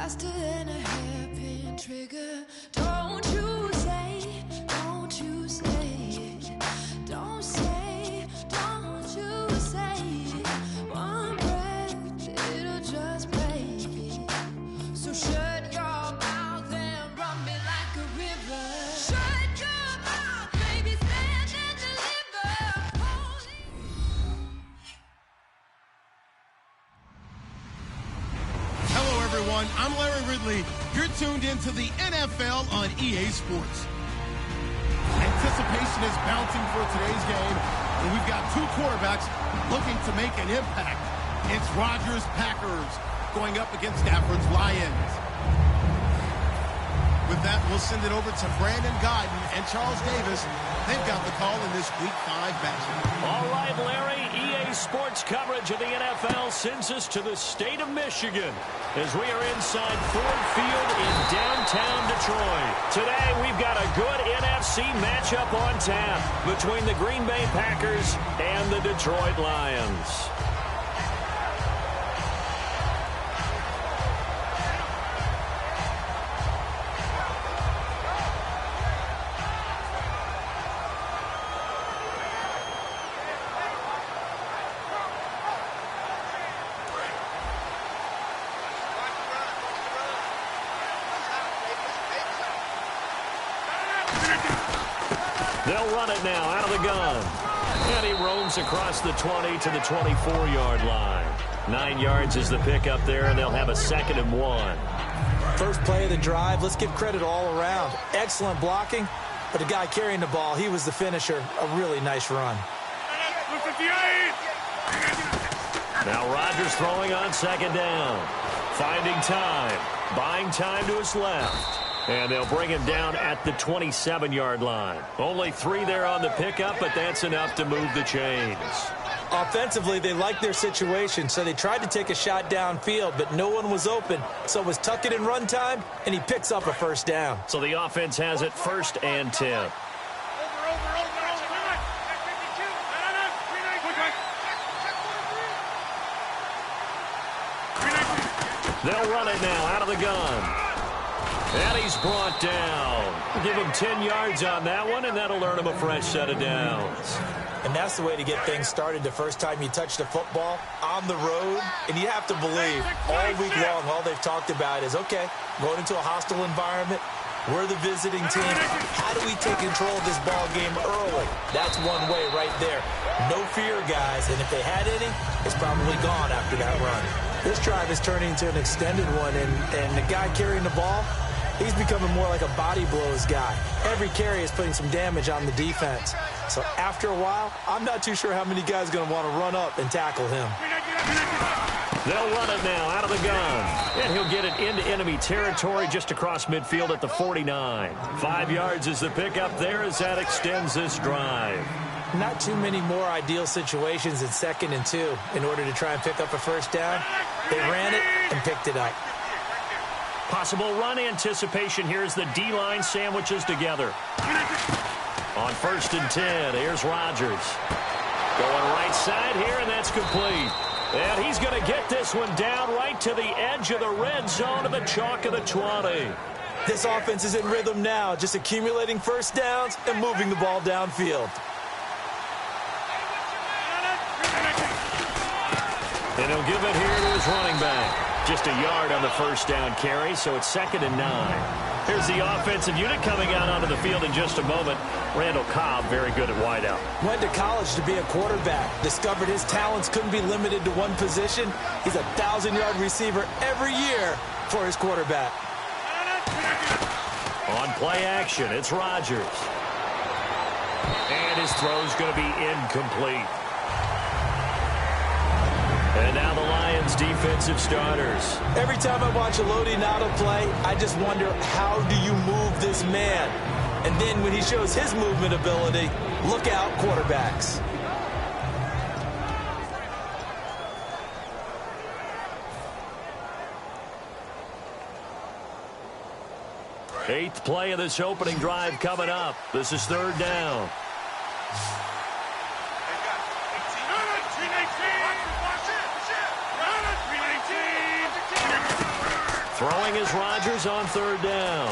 faster than a hairpin trigger. Don't you say, don't you say it. Don't say, don't you say it. One breath, it'll just break it. So shut your mouth and run me like a river. Shut your mouth, baby, stand and deliver. Hello, everyone. I'm Larry Ridley. You're tuned into the NFL on EA Sports. Anticipation is bouncing for today's game, and we've got two quarterbacks looking to make an impact. It's Rodgers' Packers going up against Stafford's Lions. With that, we'll send it over to Brandon Godden and Charles Davis. They've got the call in this Week 5 matchup. All right, Larry, EA Sports coverage of the NFL sends us to the state of Michigan as we are inside Ford Field in downtown Detroit. Today, we've got a good NFC matchup on tap between the Green Bay Packers and the Detroit Lions. They'll run it now out of the gun. And he roams across the 20 to the 24-yard line. 9 yards is the pickup there, and they'll have a 2nd and 1. First play of the drive, let's give credit all around. Excellent blocking, but the guy carrying the ball, he was the finisher. A really nice run. Now Rodgers throwing on 2nd down. Finding time. Buying time to his left. And they'll bring him down at the 27-yard line. Only 3 there on the pickup, but that's enough to move the chains. Offensively, they liked their situation, so they tried to take a shot downfield, but no one was open. So it was tuck it in run time, and he picks up a 1st down. So the offense has it 1st and 10. They'll run it now out of the gun. And he's brought down. Give him 10 yards on that one, and that'll earn him a fresh set of downs. And that's the way to get things started the first time you touch the football on the road. And you have to believe all week long, all they've talked about is, okay, going into a hostile environment, we're the visiting team. How do we take control of this ball game early? That's one way right there. No fear, guys. And if they had any, it's probably gone after that run. This drive is turning into an extended one, and the guy carrying the ball, he's becoming more like a body blows guy. Every carry is putting some damage on the defense. So after a while, I'm not too sure how many guys are going to want to run up and tackle him. They'll run it now out of the gun. And he'll get it into enemy territory just across midfield at the 49. 5 yards is the pickup there as that extends this drive. Not too many more ideal situations in 2nd and 2 in order to try and pick up a 1st down. They ran it and picked it up. Possible run anticipation here as the D-line sandwiches together. On 1st and 10, here's Rodgers. Going right side here, and that's complete. And he's going to get this one down right to the edge of the red zone of the chalk of the 20. This offense is in rhythm now, just accumulating 1st downs and moving the ball downfield. And he'll give it here to his running back. Just a yard on the 1st down carry, so it's 2nd and 9. Here's the offensive unit coming out onto the field in just a moment. Randall Cobb, very good at wideout. Went to college to be a quarterback. Discovered his talents couldn't be limited to one position. He's a 1,000-yard receiver every year for his quarterback. On play action, it's Rodgers. And his throw's going to be incomplete. And now the Lions defensive starters. Every time I watch a Lodi Nada play, I just wonder, how do you move this man? And then when he shows his movement ability, look out, quarterbacks. Eighth play of this opening drive coming up. This is third down. Throwing is Rodgers on third down.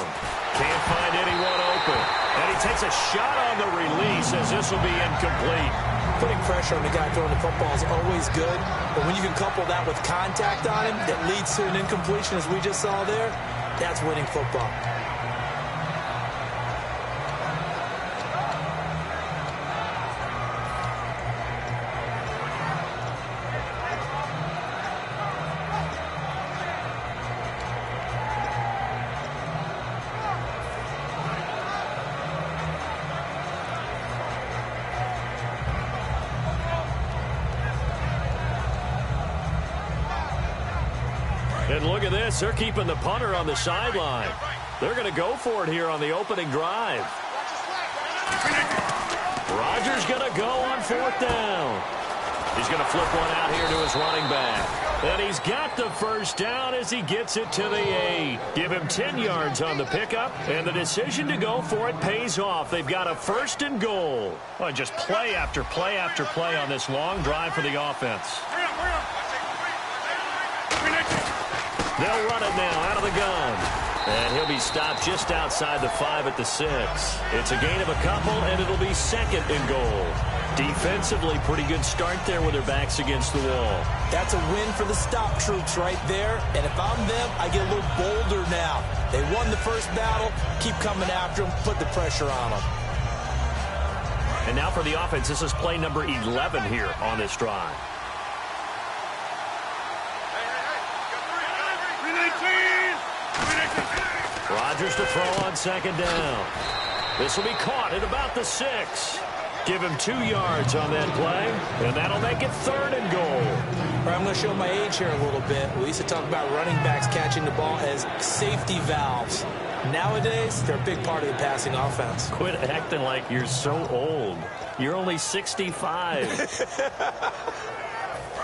Can't find anyone open. And he takes a shot on the release as this will be incomplete. Putting pressure on the guy throwing the football is always good. But when you can couple that with contact on him that leads to an incompletion, as we just saw there, that's winning football. And look at this. They're keeping the punter on the sideline. They're going to go for it here on the opening drive. Rodgers going to go on fourth down. He's going to flip one out here to his running back. And he's got the first down as he gets it to the 8. Give him 10 yards on the pickup, and the decision to go for it pays off. They've got a first and goal. Oh, just play after play after play on this long drive for the offense. They'll run it now out of the gun. And he'll be stopped just outside the 5 at the 6. It's a gain of a couple, and it'll be second and goal. Defensively, pretty good start there with their backs against the wall. That's a win for the stop troops right there. And if I'm them, I get a little bolder now. They won the first battle. Keep coming after them. Put the pressure on them. And now for the offense, this is play number 11 here on this drive. Rodgers to throw on second down. This will be caught at about the 6. Give him 2 yards on that play, and that'll make it third and goal. All right, I'm going to show my age here a little bit. We used to talk about running backs catching the ball as safety valves. Nowadays, they're a big part of the passing offense. Quit acting like you're so old. You're only 65.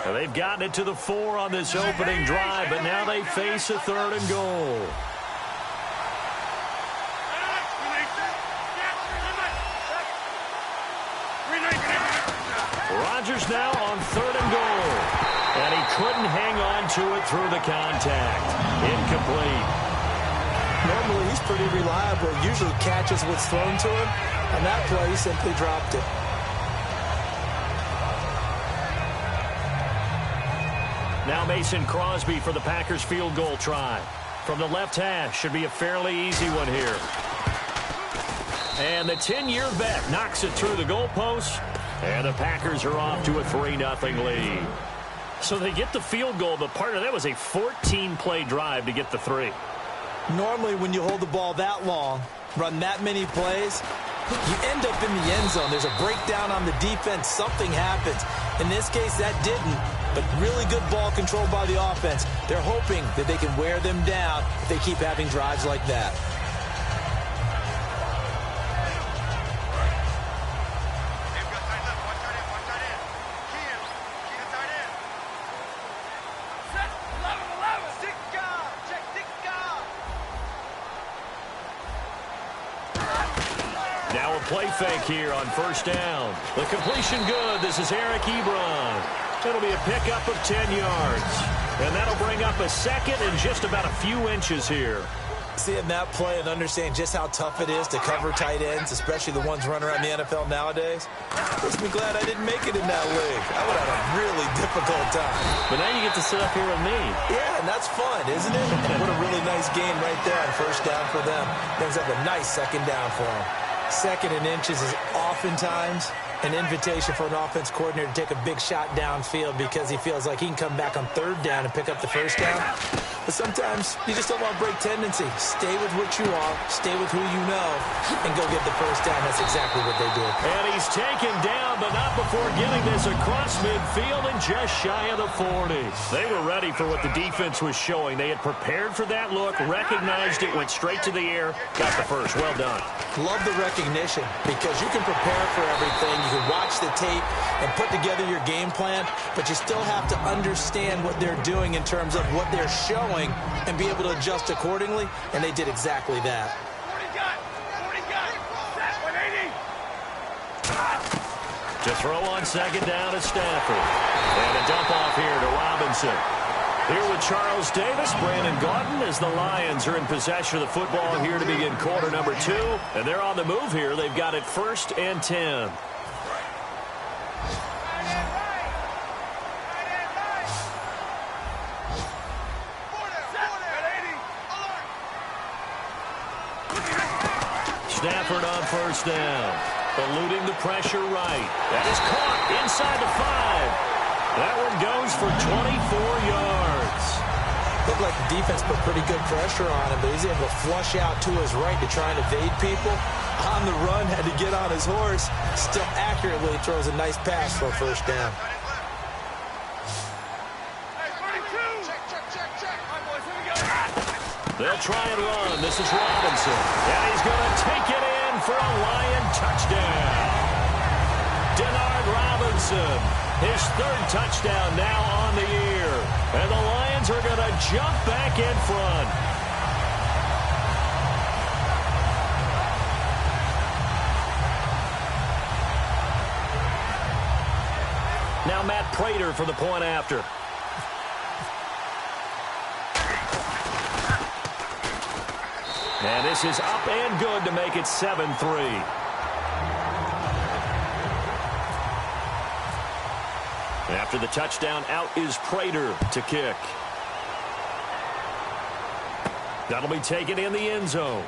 Well, they've gotten it to the 4 on this opening drive, but now they face a third and goal. Rodgers now on third and goal. And he couldn't hang on to it through the contact. Incomplete. Normally, he's pretty reliable. Usually catches what's thrown to him. On that play, he simply dropped it. Now Mason Crosby for the Packers field goal try. From the left hash, should be a fairly easy one here. And the 10-year vet knocks it through the goalpost. And the Packers are off to a 3-0 lead. So they get the field goal, but part of that was a 14-play drive to get the 3. Normally, when you hold the ball that long, run that many plays, you end up in the end zone. There's a breakdown on the defense. Something happens. In this case, that didn't. But really good ball control by the offense. They're hoping that they can wear them down if they keep having drives like that. Now a play fake here on first down. The completion good. This is Eric Ebron. It'll be a pickup of 10 yards. And that'll bring up a second and just about a few inches here. Seeing that play and understanding just how tough it is to cover tight ends, especially the ones running around the NFL nowadays, makes me glad I didn't make it in that league. I would have had a really difficult time. But now you get to sit up here with me. Yeah, and that's fun, isn't it? What a really nice game right there on first down for them. Brings up a nice second down for them. Second and inches is oftentimes an invitation for an offense coordinator to take a big shot downfield because he feels like he can come back on third down and pick up the first down. But sometimes you just don't want to break tendency. Stay with what you are, stay with who you know, and go get the first down. That's exactly what they did. And he's taken down, but not before getting this across midfield and just shy of the 40. They were ready for what the defense was showing. They had prepared for that look, recognized it, went straight to the air, got the first. Well done. Love the recognition because you can prepare for everything. You can watch the tape and put together your game plan, but you still have to understand what they're doing in terms of what they're showing and be able to adjust accordingly, and they did exactly that. To throw on second down is Stafford. And a dump off here to Robinson. Here with Charles Davis, Brandon Gaudin, as the Lions are in possession of the football here to begin quarter number 2. And they're on the move here. They've got it 1st and 10. Stafford on first down. Eluding the pressure right. That is caught inside the 5. That one goes for 24 yards. Looked like the defense put pretty good pressure on him, but he's able to flush out to his right to try and evade people. On the run, had to get on his horse. Still accurately throws a nice pass for a first down. They'll try and run. This is Robinson. And he's going to take it in for a Lion touchdown. Denard Robinson, his 3rd touchdown now on the year. And the Lions are going to jump back in front. Now Matt Prater for the point after. And this is up and good to make it 7-3. After the touchdown, out is Prater to kick. That'll be taken in the end zone.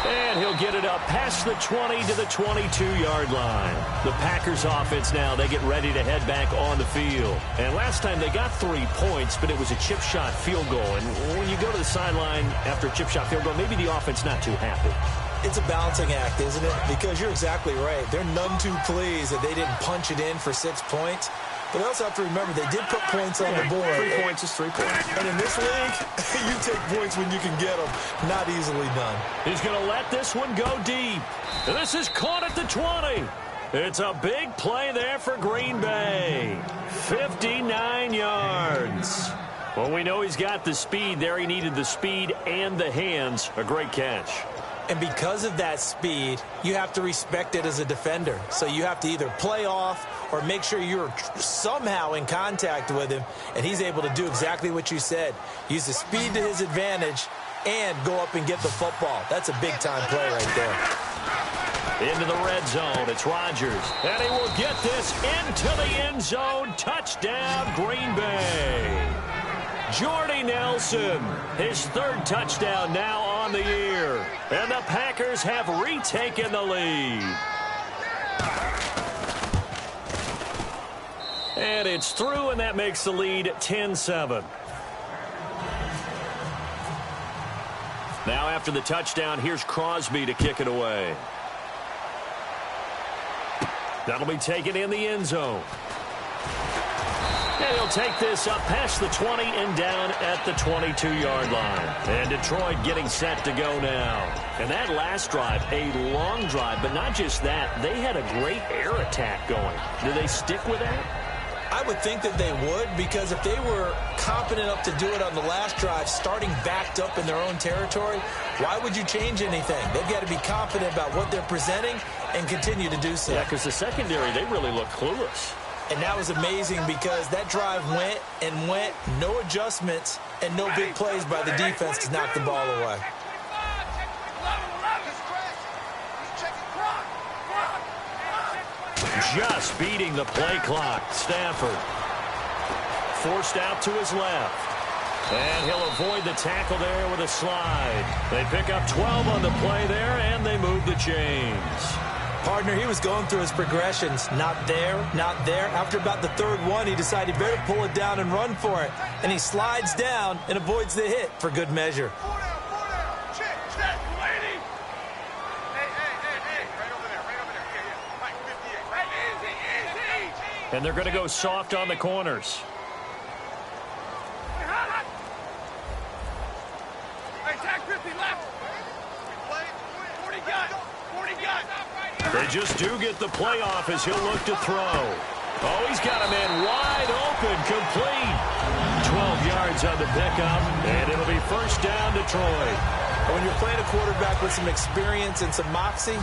And he'll get it up past the 20 to the 22-yard line. The Packers offense now, they get ready to head back on the field. And last time they got 3 points, but it was a chip shot field goal. And when you go to the sideline after a chip shot field goal, maybe the offense not too happy. It's a balancing act, isn't it? Because you're exactly right. They're none too pleased that they didn't punch it in for 6 points. But they also have to remember they did put points on the board. 3 points is 3 points. And in this league, you take points when you can get them. Not easily done. He's going to let this one go deep. And this is caught at the 20. It's a big play there for Green Bay. 59 yards. Well, we know he's got the speed there. He needed the speed and the hands. A great catch. And because of that speed, you have to respect it as a defender. So you have to either play off or make sure you're somehow in contact with him. And he's able to do exactly what you said. Use the speed to his advantage and go up and get the football. That's a big-time play right there. Into the red zone. It's Rodgers. And he will get this into the end zone. Touchdown, Green Bay. Jordy Nelson, his 3rd touchdown now on the year. And the Packers have retaken the lead. And it's through, and that makes the lead 10-7. Now after the touchdown, here's Crosby to kick it away. That'll be taken in the end zone. And he'll take this up past the 20 and down at the 22-yard line. And Detroit getting set to go now. And that last drive, a long drive, but not just that. They had a great air attack going. Do they stick with that? I would think that they would, because if they were competent enough to do it on the last drive, starting backed up in their own territory, why would you change anything? They've got to be confident about what they're presenting and continue to do so. Yeah, because the secondary, they really look clueless. And that was amazing because that drive went and went, no adjustments and no big plays by the defense to knock the ball away. just beating the play clock. Stafford forced out to his left. And he'll avoid the tackle there with a slide. They pick up 12 on the play there, and they move the chains. Partner, he was going through his progressions. Not there, not there. After about the third one, he decided he better pull it down and run for it. And he slides down and avoids the hit for good measure. Four down. Check, lady. Hey. Right over there. Yeah. Mike, 58. Right, easy. And they're going to go soft on the corners. They just do get the play off as he'll look to throw. Oh, he's got a man wide open, complete. 12 yards on the pickup, and it'll be first down Detroit. When you're playing a quarterback with some experience and some moxie,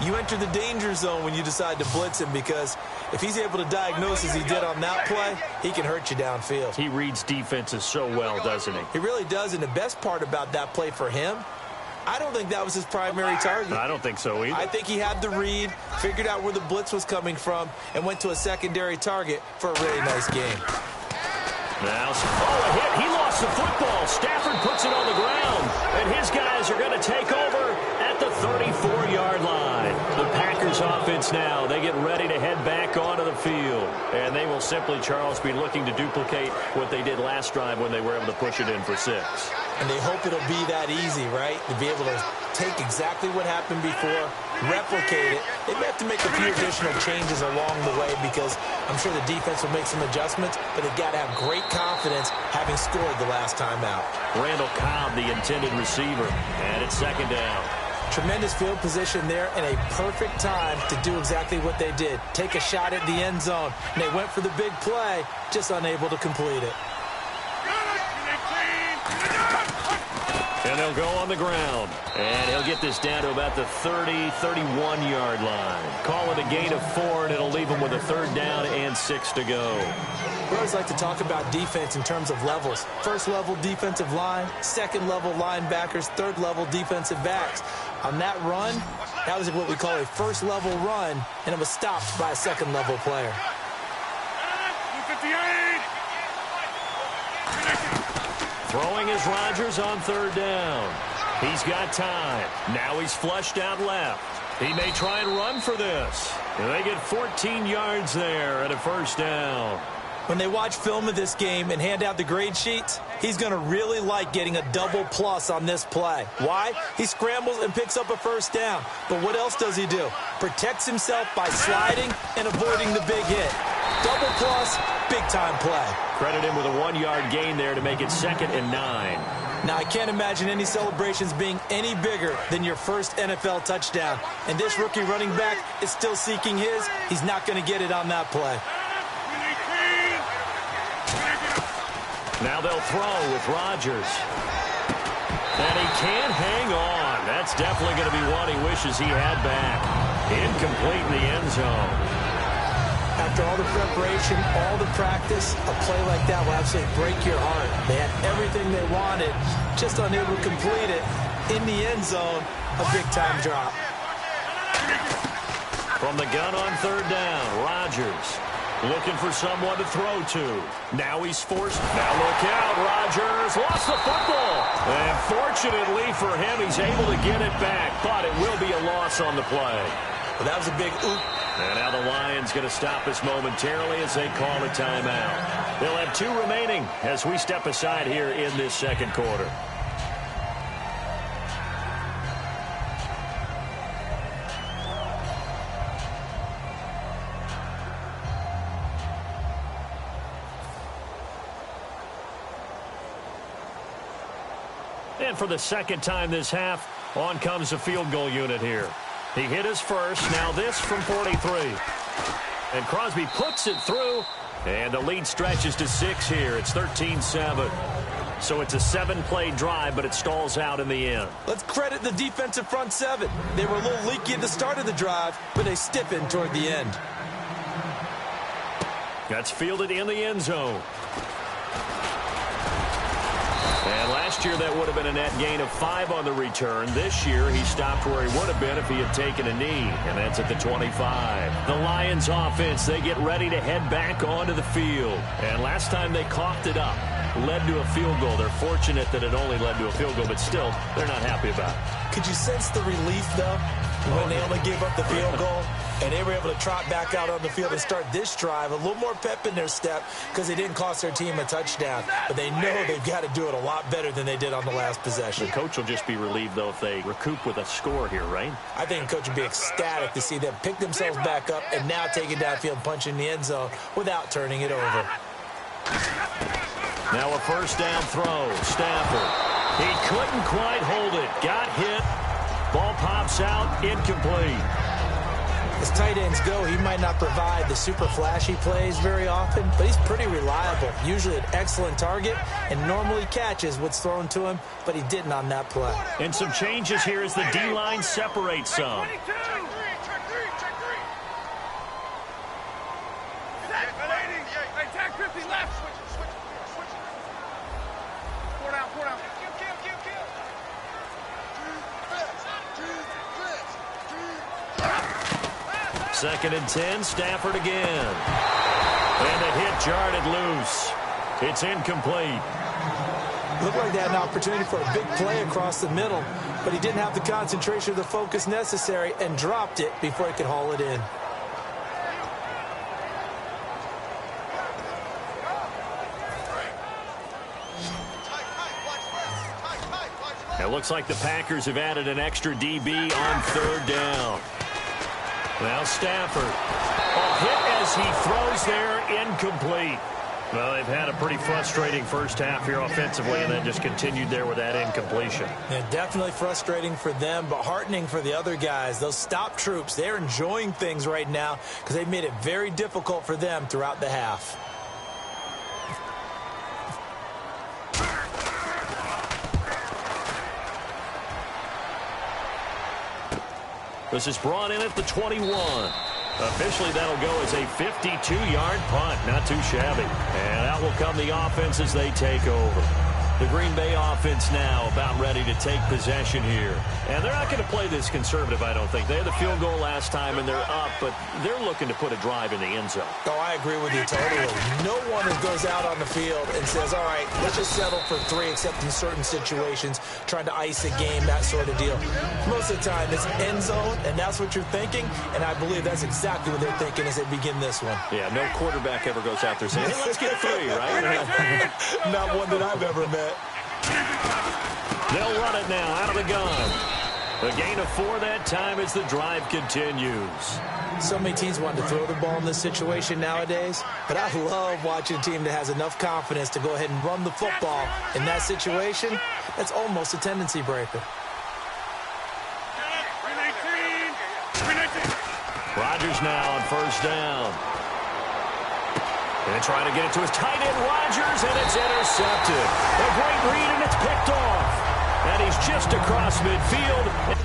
you enter the danger zone when you decide to blitz him, because if he's able to diagnose as he did on that play, he can hurt you downfield. He reads defenses so well, doesn't he? He really does, and the best part about that play for him, I don't think that was his primary target. I don't think so either. I think he had the read, figured out where the blitz was coming from, and went to a secondary target for a really nice game. Now, a hit. He lost the football. Stafford puts it on the ground, and his guys are going to take over at the 34-yard line. The Packers offense now, they get ready to head back onto the field, and they will simply, Charles, be looking to duplicate what they did last drive when they were able to push it in for 6. And they hope it'll be that easy, right? To be able to take exactly what happened before, replicate it. They may have to make a few additional changes along the way, because I'm sure the defense will make some adjustments, but they've got to have great confidence having scored the last time out. Randall Cobb, the intended receiver, and it's second down. Tremendous field position there, and a perfect time to do exactly what they did. Take a shot at the end zone, and they went for the big play, just unable to complete it. And they'll go on the ground. And he'll get this down to about the 30, 31-yard line. Call it a gain of 4, and it'll leave him with a third down and 6 to go. We always like to talk about defense in terms of levels. First-level defensive line, second-level linebackers, third-level defensive backs. On that run, that was what we call a first-level run, and it was stopped by a second-level player. 58. Throwing is Rodgers on third down. He's got time. Now he's flushed out left. He may try and run for this. And they get 14 yards there and a first down. When they watch film of this game and hand out the grade sheets, he's going to really like getting a double plus on this play. Why? He scrambles and picks up a first down. But what else does he do? Protects himself by sliding and avoiding the big hit. Double plus, big-time play. Credit him with a 1-yard gain there to make it 2nd and 9. Now, I can't imagine any celebrations being any bigger than your first NFL touchdown. And this rookie running back is still seeking his. He's not going to get it on that play. Now they'll throw with Rodgers. And he can't hang on. That's definitely going to be one he wishes he had back. Incomplete in the end zone. After all the preparation, all the practice, a play like that will absolutely break your heart. They had everything they wanted, just unable to complete it. In the end zone, a big-time drop. From the gun on third down, Rodgers looking for someone to throw to. Now he's forced. Now look out, Rodgers lost the football. And fortunately for him, he's able to get it back, but it will be a loss on the play. Well, that was a big oop. And now the Lions going to stop us momentarily as they call a timeout. They'll have 2 remaining as we step aside here in this second quarter. And for the second time this half, on comes the field goal unit here. He hit his first, now this from 43. And Crosby puts it through, and the lead stretches to 6 here. It's 13-7. So it's a 7-play drive, but it stalls out in the end. Let's credit the defensive front 7. They were a little leaky at the start of the drive, but they stiffened toward the end. That's fielded in the end zone. And last year, that would have been a net gain of 5 on the return. This year, he stopped where he would have been if he had taken a knee, and that's at the 25. The Lions offense, they get ready to head back onto the field. And last time they coughed it up, led to a field goal. They're fortunate that it only led to a field goal, but still, they're not happy about it. Could you sense the relief, though, when they only gave up the field goal? And they were able to trot back out on the field and start this drive. A little more pep in their step because they didn't cost their team a touchdown. But they know they've got to do it a lot better than they did on the last possession. The coach will just be relieved, though, if they recoup with a score here, right? I think the coach would be ecstatic to see them pick themselves back up and now take it downfield, punch in the end zone without turning it over. Now a first down throw. Stafford. He couldn't quite hold it. Got hit. Ball pops out. Incomplete. As tight ends go, he might not provide the super flashy plays very often, but he's pretty reliable. Usually an excellent target and normally catches what's thrown to him, but he didn't on that play. And some changes here as the D-line separates some. Attack 50 left. Switch. Four down. Kill. 2nd and 10, Stafford again. And a hit jarred it loose. It's incomplete. Looked like they had an opportunity for a big play across the middle, but he didn't have the concentration or the focus necessary and dropped it before he could haul it in. It looks like the Packers have added an extra DB on 3rd down. Now Stafford. Hit as he throws there, incomplete. Well, they've had a pretty frustrating first half here offensively, and then just continued there with that incompletion. Yeah, definitely frustrating for them, but heartening for the other guys. Those stop troops, they're enjoying things right now because they've made it very difficult for them throughout the half. This is brought in at the 21. Officially, that'll go as a 52-yard punt. Not too shabby. And out will come the offense as they take over. The Green Bay offense now about ready to take possession here. And they're not going to play this conservative, I don't think. They had the field goal last time, and they're up, but they're looking to put a drive in the end zone. Oh, I agree with you totally. No one goes out on the field and says, all right, let's just settle for 3, except in certain situations, trying to ice a game, that sort of deal. Most of the time, it's end zone, and that's what you're thinking, and I believe that's exactly what they're thinking as they begin this one. Yeah, no quarterback ever goes out there saying, hey, let's get 3, right? Not one that I've ever met. They'll run it now out of the gun. A gain of 4 that time as the drive continues. So many teams want to throw the ball in this situation nowadays, but I love watching a team that has enough confidence to go ahead and run the football. In that situation, that's almost a tendency breaker. Rodgers now on first down. And trying to get it to his tight end, Rodgers, and it's intercepted. A great read, and it's picked off. And he's just across midfield.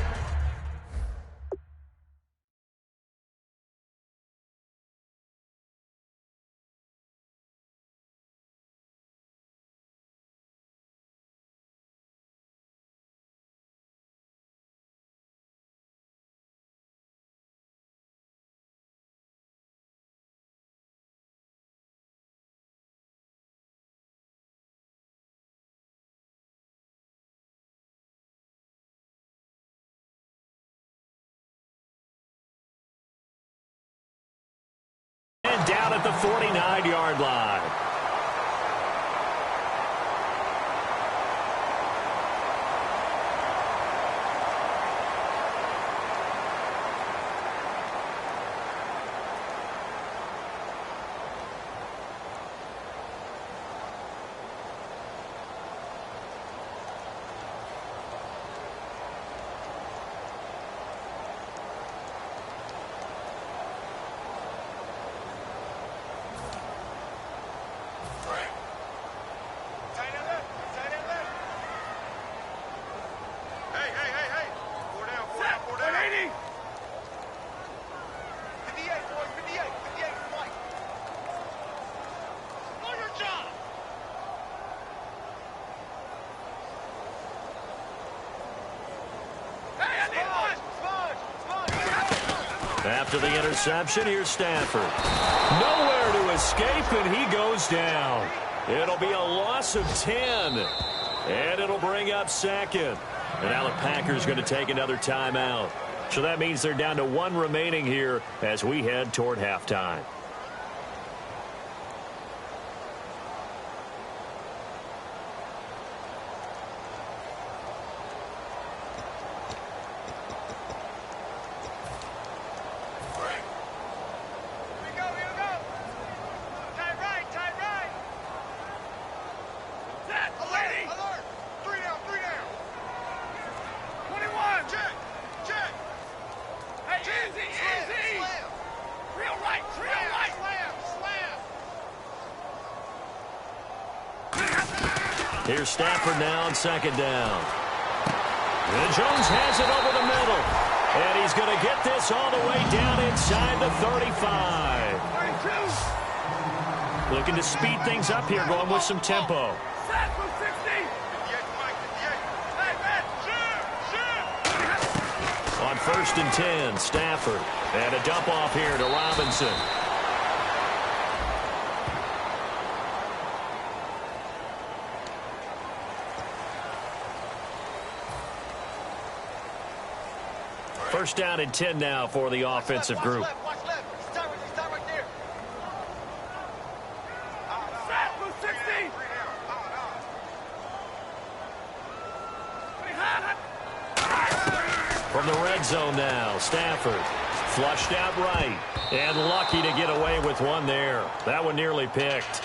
And down at the 49-yard line. After the interception, here's Stafford. Nowhere to escape, and he goes down. It'll be a loss of 10. And it'll bring up second. And now the Packers going to take another timeout. So that means they're down to 1 remaining here as we head toward halftime. Here's Stafford now on second down. And Jones has it over the middle. And he's going to get this all the way down inside the 35. 32. Looking to speed things up here, going with some tempo. On 1st and 10, Stafford. And a dump off here to Robinson. First down and 10 now for the offensive group. Watch left. Stop right there. Set, 60. From the red zone now, Stafford flushed out right and lucky to get away with one there. That one nearly picked.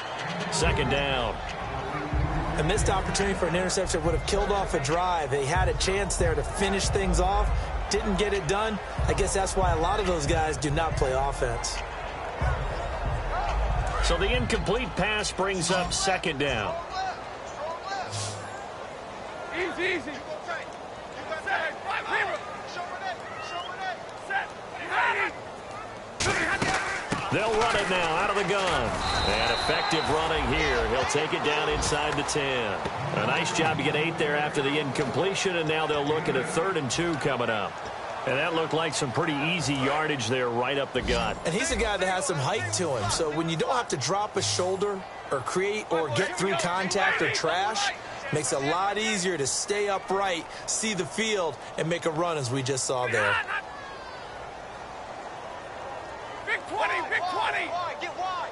Second down. A missed opportunity for an interception would have killed off a drive. They had a chance there to finish things off. Didn't get it done. I guess that's why a lot of those guys do not play offense. So the incomplete pass brings up second down. Easy. They'll run it now out of the gun. And effective running here. He'll take it down inside the 10. A nice job to get 8 there after the incompletion, and now they'll look at a 3rd and 2 coming up. And that looked like some pretty easy yardage there right up the gut. And he's a guy that has some height to him. So when you don't have to drop a shoulder or create or get through contact or trash, makes it a lot easier to stay upright, see the field, and make a run as we just saw there. Big 20. Get wide.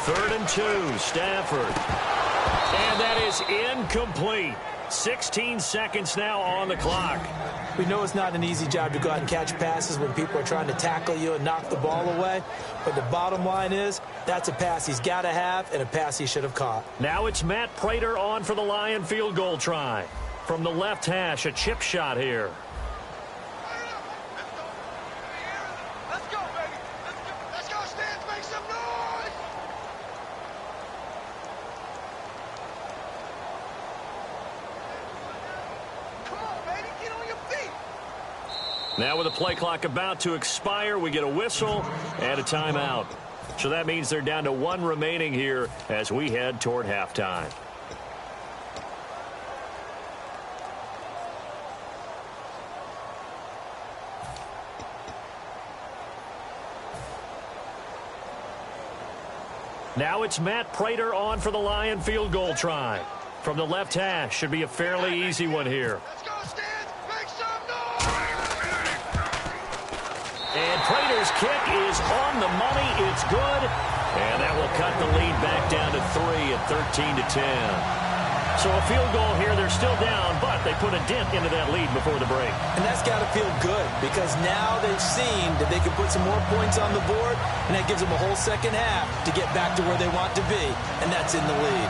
Third and 2, Stafford. And that is incomplete. 16 seconds now on the clock. We know it's not an easy job to go out and catch passes when people are trying to tackle you and knock the ball away. But the bottom line is, that's a pass he's got to have and a pass he should have caught. Now it's Matt Prater on for the Lion field goal try. From the left hash, a chip shot here. Let's go, baby. Let's go, Stans. Make some noise. Come on, baby. Get on your feet. Now with the play clock about to expire, we get a whistle and a timeout. So that means they're down to 1 remaining here as we head toward halftime. Now it's Matt Prater on for the Lion field goal try. From the left hash, should be a fairly easy one here. Let's go, Stans. Make some noise. And Prater's kick is on the money. It's good. And that will cut the lead back down to 3 at 13-10. So a field goal here. They're still down, but they put a dent into that lead before the break. And that's got to feel good because now they've seen that they can put some more points on the board, and that gives them a whole second half to get back to where they want to be, and that's in the lead.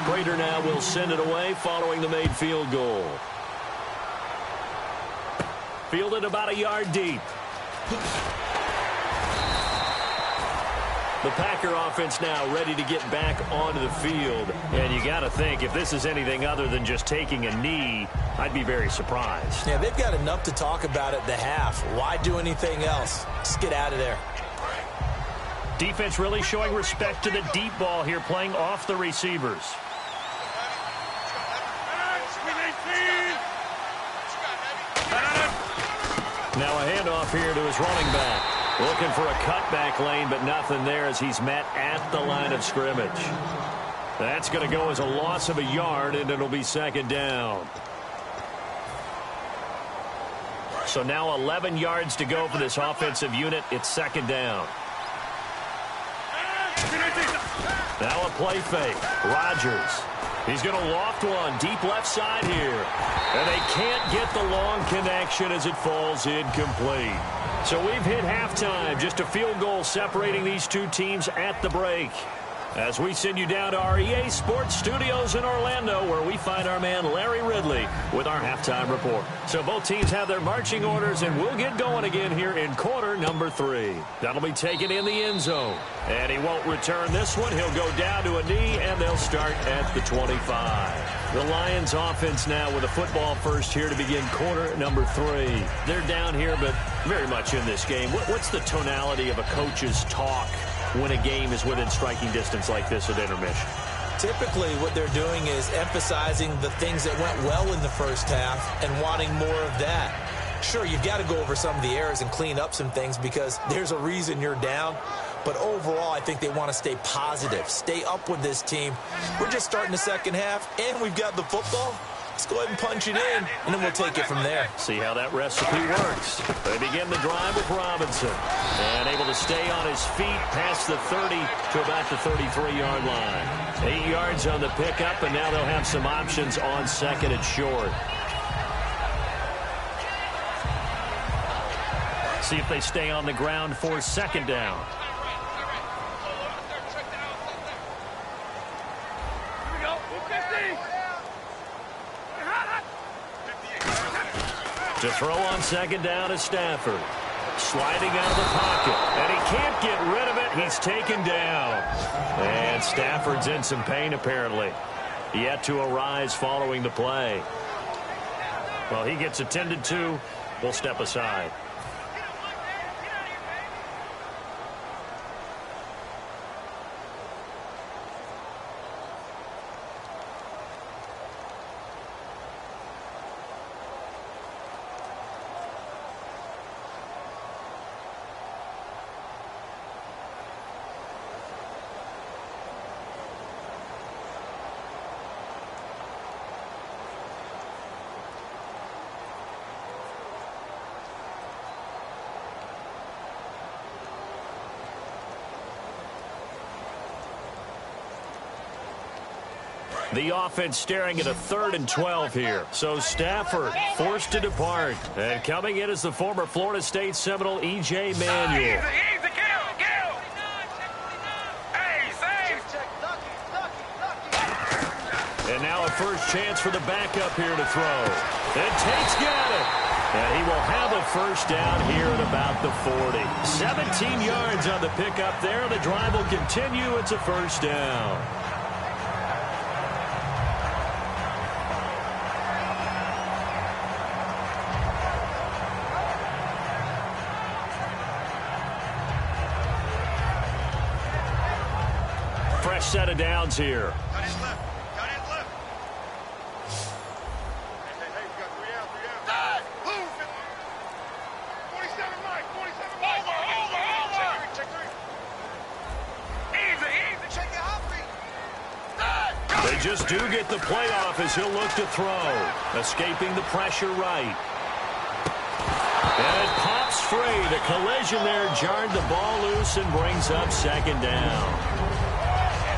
Prater now will send it away following the made field goal. Fielded about a yard deep. The Packer offense now ready to get back onto the field. And you got to think, if this is anything other than just taking a knee, I'd be very surprised. Yeah, they've got enough to talk about at the half. Why do anything else? Just get out of there. Defense really showing respect to the deep ball here, playing off the receivers. Now a handoff here to his running back. Looking for a cutback lane, but nothing there as he's met at the line of scrimmage. That's going to go as a loss of a yard, and it'll be second down. So now 11 yards to go for this offensive unit. It's second down. Now a play fake. Rodgers. He's going to loft one deep left side here. And they can't get the long connection as it falls incomplete. So we've hit halftime. Just a field goal separating these two teams at the break. As we send you down to our EA Sports Studios in Orlando, where we find our man Larry Ridley with our halftime report. So both teams have their marching orders, and we'll get going again here in quarter number 3. That'll be taken in the end zone. And he won't return this one. He'll go down to a knee, and they'll start at the 25. The Lions offense now with a football first here to begin quarter number 3. They're down here, but very much in this game. What's the tonality of a coach's talk when a game is within striking distance like this at intermission? Typically, what they're doing is emphasizing the things that went well in the first half and wanting more of that. Sure, you've got to go over some of the errors and clean up some things because there's a reason you're down. But overall, I think they want to stay positive, stay up with this team. We're just starting the second half, and we've got the football. Let's go ahead and punch it in, and then we'll take it from there. See how that recipe works. They begin the drive with Robinson. And able to stay on his feet past the 30 to about the 33-yard line. 8 yards on the pickup, and now they'll have some options on second and short. See if they stay on the ground for second down. To throw on second down is Stafford. Sliding out of the pocket. And he can't get rid of it. He's taken down. And Stafford's in some pain, apparently. Yet to arise following the play. Well, he gets attended to. We'll step aside. The offense staring at a 3rd and 12 here. So Stafford forced to depart. And coming in is the former Florida State Seminole, E.J. Manuel. And now a first chance for the backup here to throw. And Tate's got it. And he will have a first down here at about the 40. 17 yards on the pickup there. The drive will continue. It's a first down. Fresh set of downs here. Got his left. Got his left. Hey, we got 3 out. Die! Move! 47 Mike. 47 Mike. Over. Check 3. Easy. Check it out. Die! They just do get the playoff as he'll look to throw. Escaping the pressure right. And it pops free. The collision there jarred the ball loose and brings up second down.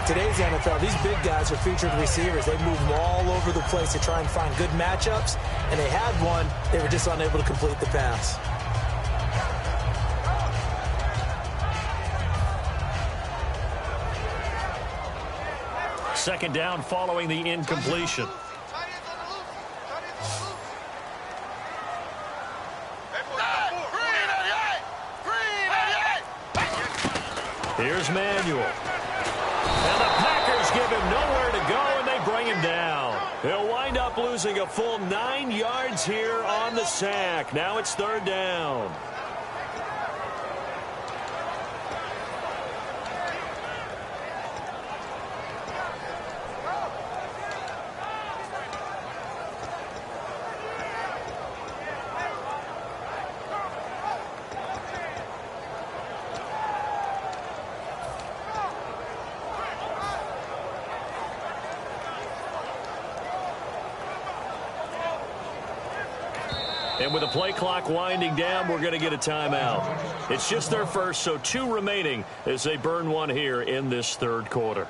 Today's NFL, these big guys are featured receivers. They move them all over the place to try and find good matchups, and they had one. They were just unable to complete the pass. Second down following the incompletion. Here's Manuel. And the Packers give him nowhere to go, and they bring him down. He'll wind up losing a full 9 yards here on the sack. Now it's 3rd down. And with the play clock winding down, we're going to get a timeout. It's just their first, so 2 remaining as they burn one here in this 3rd quarter.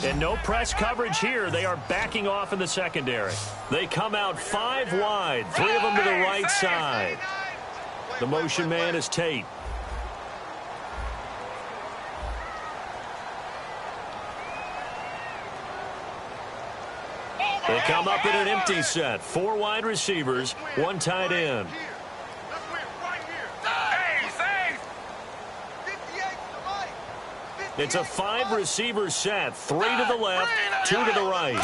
And no press coverage here. They are backing off in the secondary. They come out 5 wide, 3 of them to the right side. The motion man is Tate. They come up in an empty set. 4 wide receivers, 1 tight end. It's a 5 receiver set. 3 to the left, 2 to the right.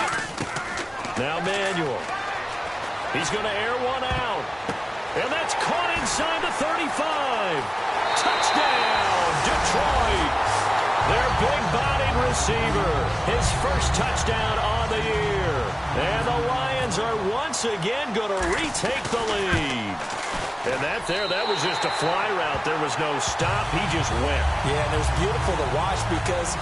Now Manuel. He's going to air one out. And that's caught inside the 35. Touchdown, Detroit. Their big-bodied receiver. His first touchdown on the year. And the Lions are once again going to retake the lead. And that was just a fly route. There was no stop. He just went. Yeah, and it was beautiful to watch because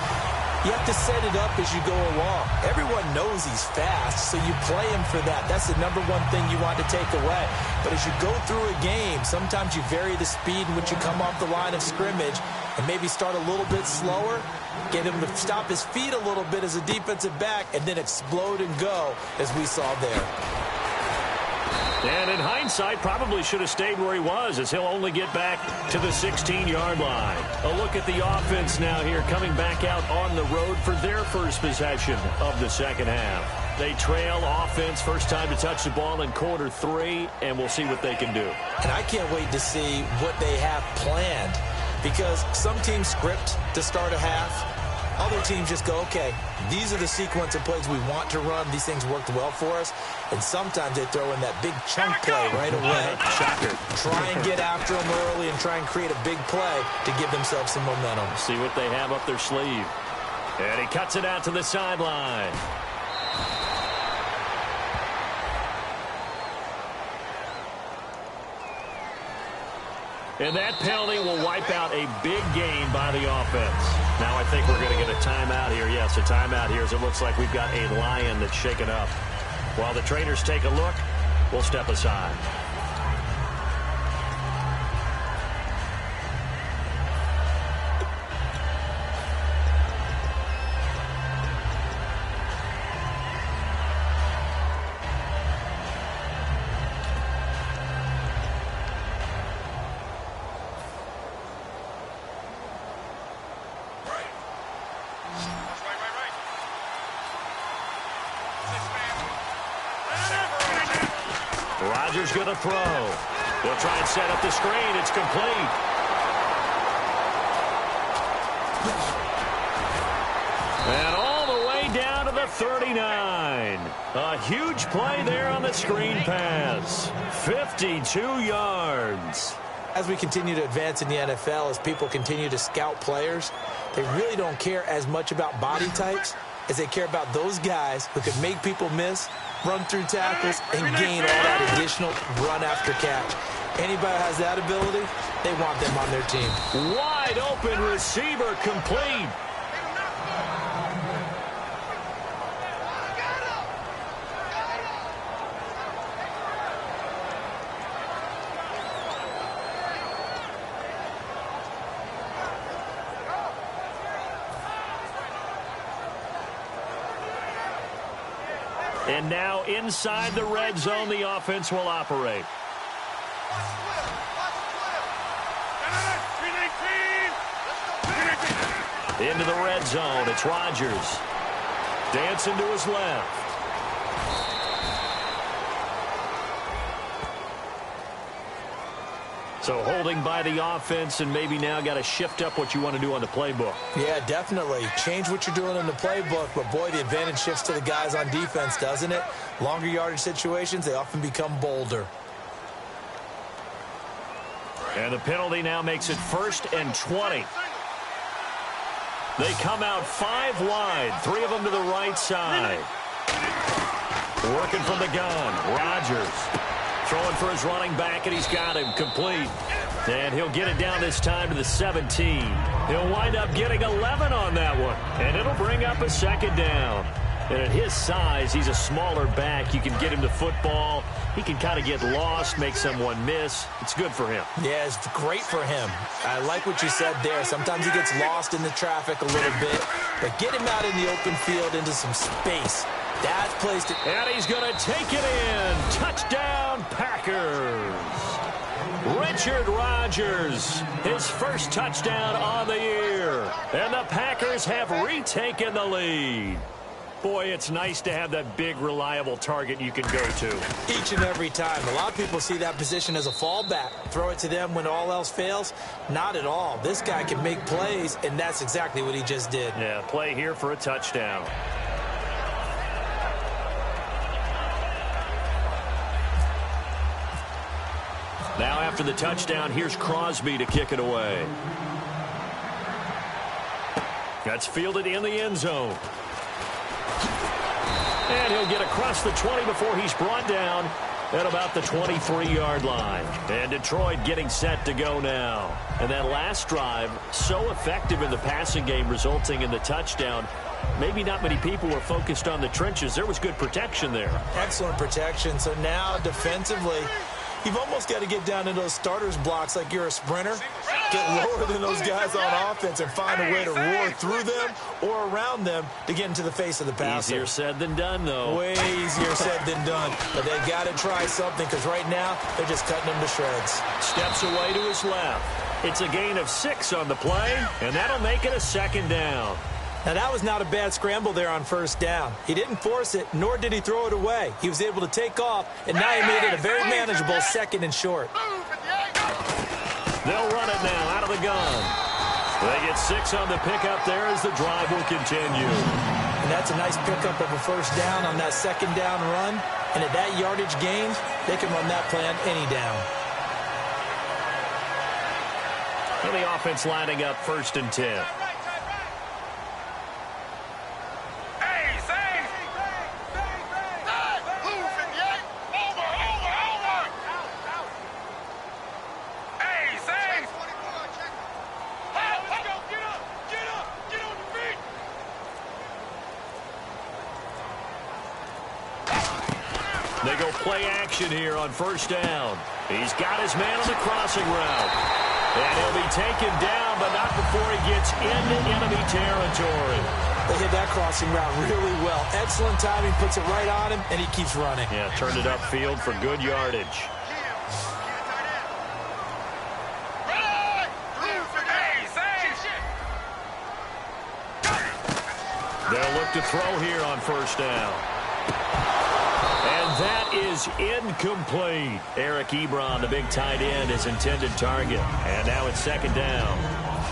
you have to set it up as you go along. Everyone knows he's fast, so you play him for that. That's the #1 thing you want to take away. But as you go through a game, sometimes you vary the speed in which you come off the line of scrimmage and maybe start a little bit slower, get him to stop his feet a little bit as a defensive back, and then explode and go, as we saw there. And in hindsight, probably should have stayed where he was, as he'll only get back to the 16-yard line. A look at the offense now here, coming back out on the road for their first possession of the second half. They trail offense, first time to touch the ball in quarter 3, and we'll see what they can do. And I can't wait to see what they have planned, because some teams script to start a half. Other teams just go, okay, these are the sequence of plays we want to run. These things worked well for us. And sometimes they throw in that big chunk play right away. Shocker. Try and get after them early and try and create a big play to give themselves some momentum. See what they have up their sleeve. And he cuts it out to the sideline. And that penalty will wipe out a big gain by the offense. Now I think we're going to get a timeout here. Yes, a timeout here, as it looks like we've got a Lion that's shaken up. While the trainers take a look, we'll step aside. Rodgers going to throw. They'll try and set up the screen. It's complete. And all the way down to the 39. A huge play there on the screen pass. 52 yards. As we continue to advance in the NFL, as people continue to scout players, they really don't care as much about body types as they care about those guys who can make people miss, run through tackles, and gain all that additional run after catch. Anybody who has that ability, they want them on their team. Wide open receiver complete. And now inside the red zone, the offense will operate. Into the red zone, it's Rodgers. Dancing to his left. So holding by the offense, and maybe now got to shift up what you want to do on the playbook. Yeah, definitely. Change what you're doing in the playbook, but boy, the advantage shifts to the guys on defense, doesn't it? Longer yardage situations, they often become bolder. And the penalty now makes it 1st and 20. They come out 5 wide, 3 of them to the right side. Working from the gun, Rodgers. Throwing for his running back, and he's got him complete. And he'll get it down this time to the 17. He'll wind up getting 11 on that one, and it'll bring up a 2nd down. And at his size, he's a smaller back. You can get him to football. He can kind of get lost, make someone miss. It's good for him. Yeah, it's great for him. I like what you said there. Sometimes he gets lost in the traffic a little bit, but get him out in the open field into some space. That's placed it. And he's going to take it in. Touchdown, Packers. Richard Rodgers, his first touchdown on the year. And the Packers have retaken the lead. Boy, it's nice to have that big, reliable target you can go to. Each and every time. A lot of people see that position as a fallback. Throw it to them when all else fails. Not at all. This guy can make plays, and that's exactly what he just did. Yeah, play here for a touchdown. Now after the touchdown, here's Crosby to kick it away. That's fielded in the end zone. And he'll get across the 20 before he's brought down at about the 23-yard line. And Detroit getting set to go now. And that last drive, so effective in the passing game, resulting in the touchdown. Maybe not many people were focused on the trenches. There was good protection there. Excellent protection. So now defensively, you've almost got to get down into those starters blocks like you're a sprinter. Get lower than those guys on offense and find a way to roar through them or around them to get into the face of the passer. Easier said than done, though. Way easier said than done. But they've got to try something because right now they're just cutting them to shreds. Steps away to his left. It's a gain of 6 on the play, and that'll make it a 2nd down. Now, that was not a bad scramble there on 1st down. He didn't force it, nor did he throw it away. He was able to take off, and now he made it a very manageable 2nd and short. They'll run it now out of the gun. They get 6 on the pickup there as the drive will continue. And that's a nice pickup of a 1st down on that 2nd down run. And at that yardage gain, they can run that play on any down. And the offense lining up 1st and 10. They go play action here on 1st down. He's got his man on the crossing route. And he'll be taken down, but not before he gets into enemy territory. They hit that crossing route really well. Excellent timing, puts it right on him, and he keeps running. Yeah, turned it upfield for good yardage. They'll look to throw here on 1st down. And that is incomplete. Eric Ebron, the big tight end, his intended target. And now it's 2nd down.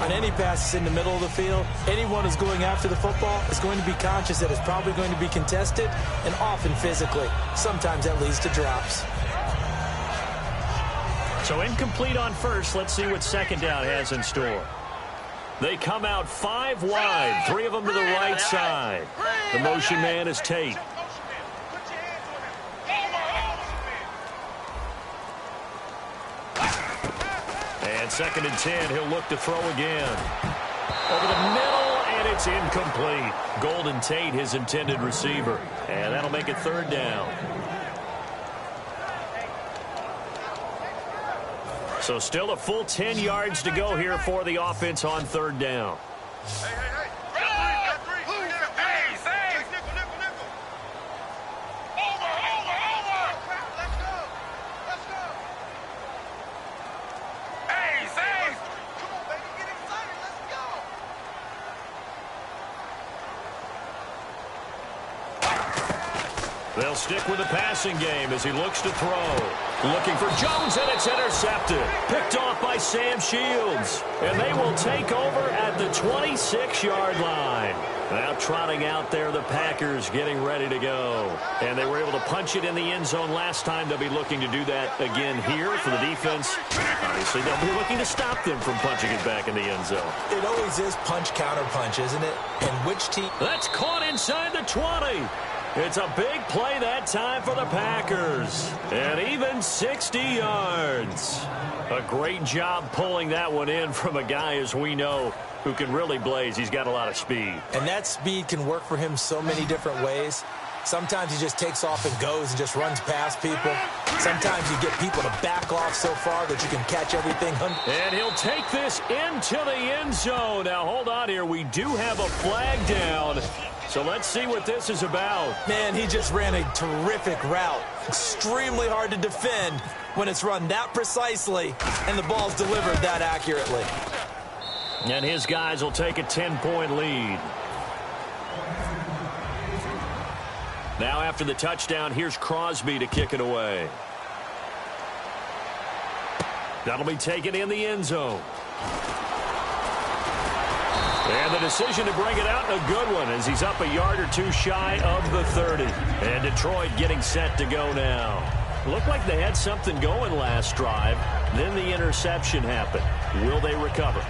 On any passes in the middle of the field, anyone who's going after the football is going to be conscious that it's probably going to be contested and often physically. Sometimes that leads to drops. So incomplete on 1st. Let's see what 2nd down has in store. They come out 5 wide, 3 of them to the right side. The motion man is Tate. And 2nd and 10, he'll look to throw again. Over the middle, and it's incomplete. Golden Tate, his intended receiver. And that'll make it 3rd down. So still a full 10 yards to go here for the offense on 3rd down. They'll stick with the passing game as he looks to throw. Looking for Jones, and it's intercepted. Picked off by Sam Shields. And they will take over at the 26-yard line. Now trotting out there, the Packers getting ready to go. And they were able to punch it in the end zone last time. They'll be looking to do that again here for the defense. Obviously, they'll be looking to stop them from punching it back in the end zone. It always is punch-counter-punch, isn't it? And which team? That's caught inside the 20. It's a big play that time for the Packers. And even 60 yards. A great job pulling that one in from a guy, as we know, who can really blaze. He's got a lot of speed. And that speed can work for him so many different ways. Sometimes he just takes off and goes and just runs past people. Sometimes you get people to back off so far that you can catch everything. And he'll take this into the end zone. Now, hold on here. We do have a flag down. So let's see what this is about. Man, he just ran a terrific route. Extremely hard to defend when it's run that precisely and the ball's delivered that accurately. And his guys will take a 10-point lead. Now after the touchdown, here's Crosby to kick it away. That'll be taken in the end zone. And the decision to bring it out, a good one, as he's up a yard or two shy of the 30. And Detroit getting set to go now. Looked like they had something going last drive. Then the interception happened. Will they recover?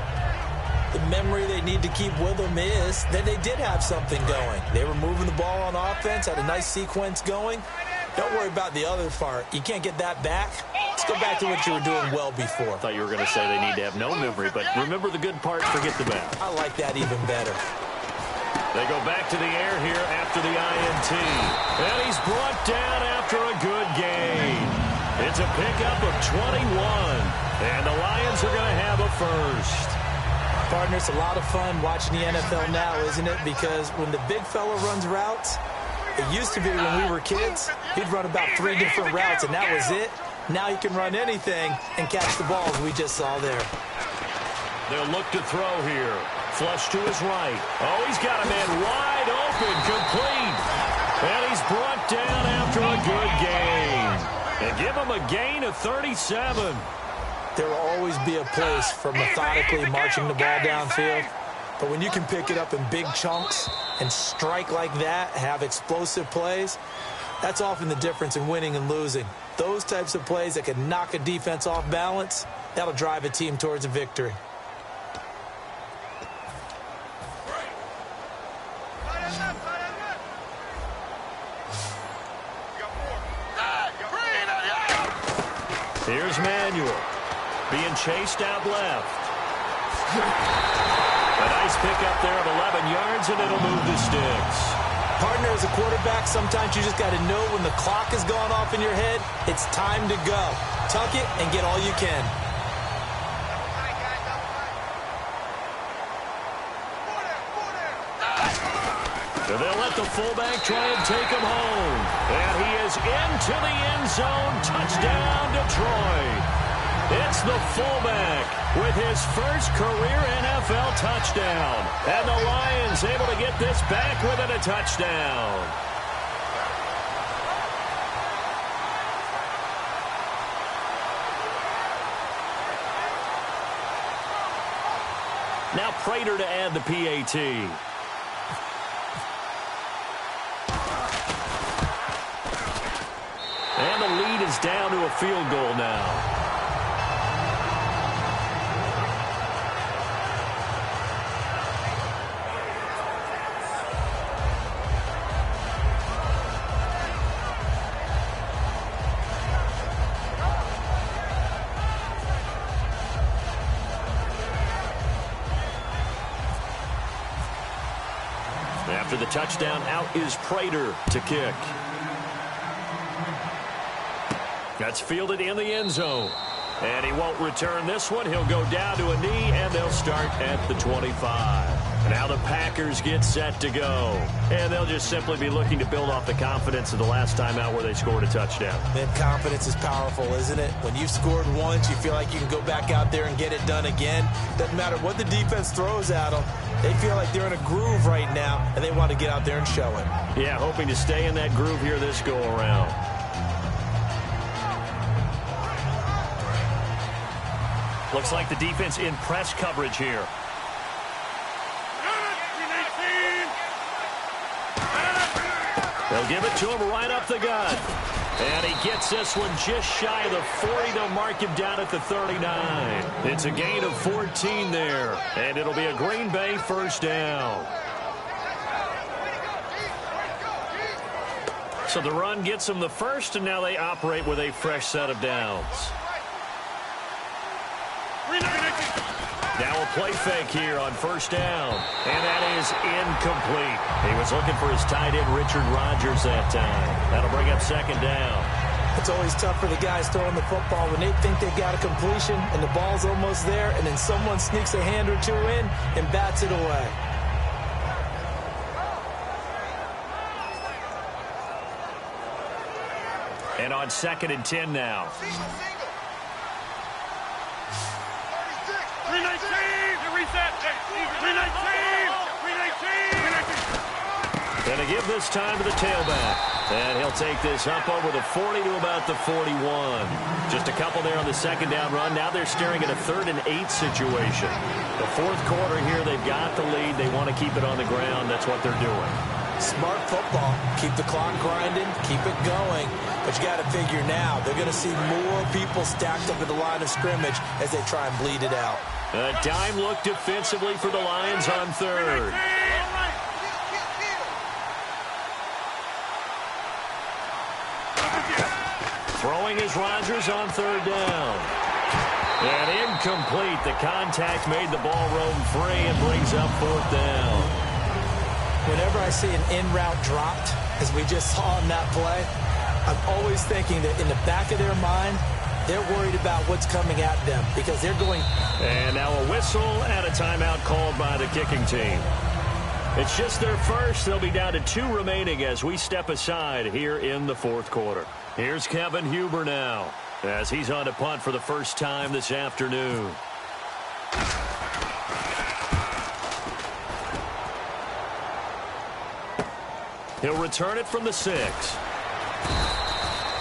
The memory they need to keep with them is that they did have something going. They were moving the ball on offense, had a nice sequence going. Don't worry about the other part. You can't get that back. Let's go back to what you were doing well before. I thought you were going to say they need to have no memory, but remember the good part, forget the bad. I like that even better. They go back to the air here after the INT. And he's brought down after a good gain. It's a pickup of 21. And the Lions are going to have a first. Partner, it's a lot of fun watching the NFL now, isn't it? Because when the big fella runs routes, it used to be when we were kids, he'd run about 3 different routes, and that was it. Now he can run anything and catch the balls we just saw there. They'll look to throw here. Flush to his right. Oh, he's got a man wide open, complete. And he's brought down after a good gain. And give him a gain of 37. There will always be a place for methodically marching the ball downfield. But when you can pick it up in big chunks and strike like that, have explosive plays, that's often the difference in winning and losing. Those types of plays that can knock a defense off balance, that'll drive a team towards a victory. Here's Manuel. Being chased out left. A nice pickup there of 11 yards, and it'll move the sticks. Partner, as a quarterback, sometimes you just got to know when the clock has gone off in your head, it's time to go. Tuck it and get all you can. So they'll let the fullback try and take him home. And he is into the end zone. Touchdown, Detroit. It's the fullback with his first career NFL touchdown. And the Lions able to get this back within a touchdown. Now Prater to add the PAT. And the lead is down to a field goal now. After the touchdown, out is Prater to kick. That's fielded in the end zone. And he won't return this one. He'll go down to a knee, and they'll start at the 25. Now the Packers get set to go. And they'll just simply be looking to build off the confidence of the last time out where they scored a touchdown. Man, confidence is powerful, isn't it? When you've scored once, you feel like you can go back out there and get it done again. Doesn't matter what the defense throws at them. They feel like they're in a groove right now, and they want to get out there and show it. Yeah, hoping to stay in that groove here this go-around. Looks like the defense in press coverage here. They'll give it to him right up the gut. And he gets this one just shy of the 40. They'll mark him down at the 39. It's a gain of 14 there. And it'll be a Green Bay first down. So the run gets them the first, and now they operate with a fresh set of downs. Now a play fake here on first down. And that is incomplete. He was looking for his tight end, Richard Rodgers, that time. That'll bring up second down. It's always tough for the guys throwing the football when they think they've got a completion and the ball's almost there, and then someone sneaks a hand or two in and bats it away. And on 2nd and 10 now. 319. Gonna give this time to the tailback. And he'll take this up over the 40 to about the 41. Just a couple there on the second down run. Now they're staring at a 3rd and 8 situation. The fourth quarter here, they've got the lead. They want to keep it on the ground. That's what they're doing. Smart football. Keep the clock grinding. Keep it going. But you got to figure now, they're going to see more people stacked up at the line of scrimmage as they try and bleed it out. A dime look defensively for the Lions on 3rd. Throwing is Rodgers on 3rd down. And incomplete. The contact made the ball roam free and brings up 4th down. Whenever I see an in-route dropped, as we just saw in that play, I'm always thinking that in the back of their mind, they're worried about what's coming at them because they're going. And now a whistle and a timeout called by the kicking team. It's just their first. They'll be down to 2 remaining as we step aside here in the fourth quarter. Here's Kevin Huber now as he's on to punt for the first time this afternoon. He'll return it from the 6.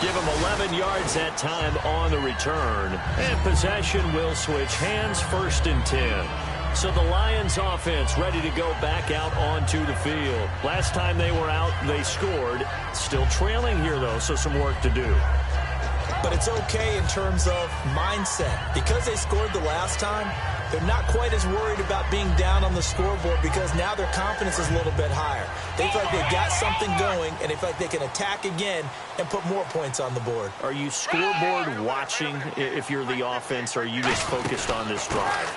Give him 11 yards that time on the return. And possession will switch hands, 1st and 10. So the Lions offense ready to go back out onto the field. Last time they were out, they scored. Still trailing here, though, so some work to do. But it's okay in terms of mindset. Because they scored the last time, they're not quite as worried about being down on the scoreboard because now their confidence is a little bit higher. They feel like they've got something going, and they feel like they can attack again and put more points on the board. Are you scoreboard watching if you're the offense, or are you just focused on this drive?